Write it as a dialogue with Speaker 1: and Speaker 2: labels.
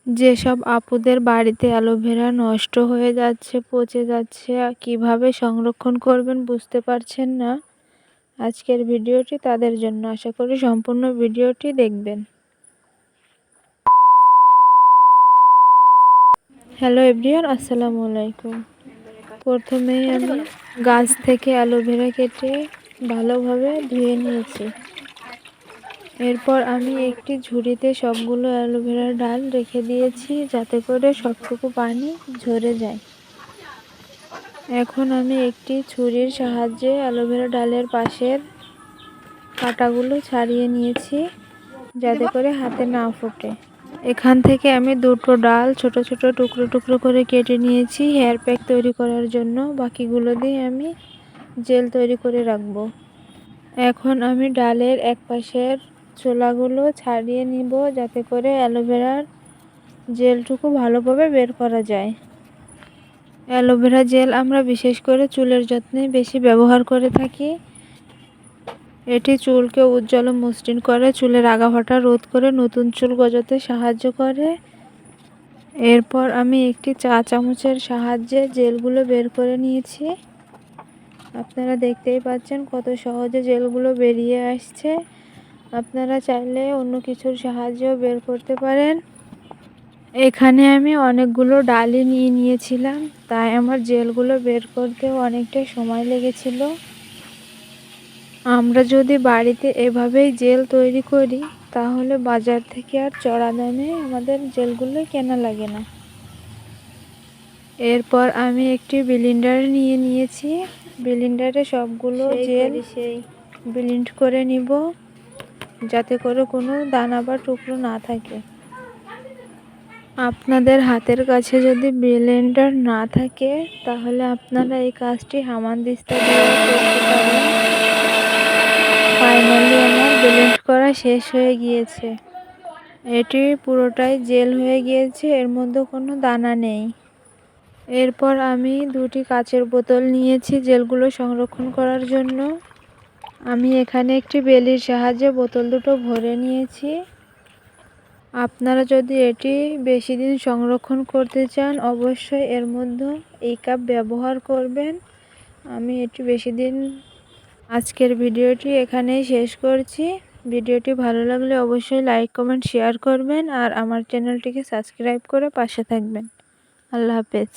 Speaker 1: যেসব আপুদের বাড়িতে অ্যালোভেরা নষ্ট হয়ে যাচ্ছে, পচে যাচ্ছে, কিভাবে সংরক্ষণ করবেন বুঝতে পারছেন না, আজকের ভিডিওটি তাদের জন্য। আশা করি সম্পূর্ণ ভিডিওটি দেখবেন। হ্যালো এভরিওয়ান, আসসালামু আলাইকুম। প্রথমেই আমি গাছ থেকে অ্যালোভেরা কেটে ভালোভাবে ধুয়ে নিয়েছি। এরপর আমি একটি ঝুড়িতে সবগুলো অ্যালোভেরার ডাল রেখে দিয়েছি, যাতে করে সবটুকু পানি ঝরে যায়। এখন আমি একটি ছুরির সাহায্যে অ্যালোভেরা ডালের পাশের কাঁটাগুলো ছাড়িয়ে নিয়েছি, যাতে করে হাতে না ফোটে। এখান থেকে আমি দুটো ডাল ছোট ছোট টুকরো টুকরো করে কেটে নিয়েছি হেয়ার প্যাক তৈরি করার জন্য। বাকিগুলো দিয়ে আমি জেল তৈরি করে রাখবো। এখন আমি ডালের এক পাশের ছোলাগুলো ছাড়িয়ে নিব, যাতে করে অ্যালোভেরার জেলটুকু ভালোভাবে বের করা যায়। অ্যালোভেরা জেল আমরা বিশেষ করে চুলের যত্নে বেশি ব্যবহার করে থাকি। এটি চুলকে উজ্জ্বল ও মসৃণ করে, চুলের আগাভাটা রোধ করে, নতুন চুল গজাতে সাহায্য করে। এরপর আমি একটি চা চামচের সাহায্যে জেলগুলো বের করে নিয়েছি। আপনারা দেখতেই পাচ্ছেন কত সহজে জেলগুলো বেরিয়ে আসছে। আপনারা চাইলে অন্য কিছুর সাহায্যেও বের করতে পারেন। এখানে আমি অনেকগুলো ডালই নিয়ে নিয়েছিলাম, তাই আমার জেলগুলো বের করতেও অনেকটাই সময় লেগেছিল। আমরা যদি বাড়িতে এভাবেই জেল তৈরি করি, তাহলে বাজার থেকে আর চড়া দামে আমাদের জেলগুলো কেনা লাগে না। এরপর আমি একটি ব্লেন্ডার নিয়ে নিয়েছি। ব্লেন্ডারে সবগুলো জেল ব্লেন্ড করে নিব, যাতে করে কোনো দানা বা টুকরো না থাকে। আপনাদের হাতের কাছে যদি ব্লেন্ডার না থাকে, তাহলে আপনারা এই কাজটি হামানদিস্তা দিয়ে করতে পারেন। ফাইনালি আমার ব্লেন্ড করা শেষ হয়ে গিয়েছে। এটি পুরোটাই জেল হয়ে গিয়েছে, এর মধ্যে কোনো দানা নেই। এরপর আমি দুটি কাচের বোতল নিয়েছি জেলগুলো সংরক্ষণ করার জন্য। আমি এখানে একটি বেলির সাহায্যে বোতল দুটো ভরে নিয়েছি। আপনারা যদি এটি বেশি দিন সংরক্ষণ করতে চান, অবশ্যই এর মধ্যে এই কাপ ব্যবহার করবেন। আমি এটি বেশি দিন। আজকের ভিডিওটি এখানেই শেষ করছি। ভিডিওটি ভালো লাগলে অবশ্যই লাইক, কমেন্ট, শেয়ার করবেন আর আমার চ্যানেলটিকে সাবস্ক্রাইব করে পাশে থাকবেন। আল্লাহ হাফেজ।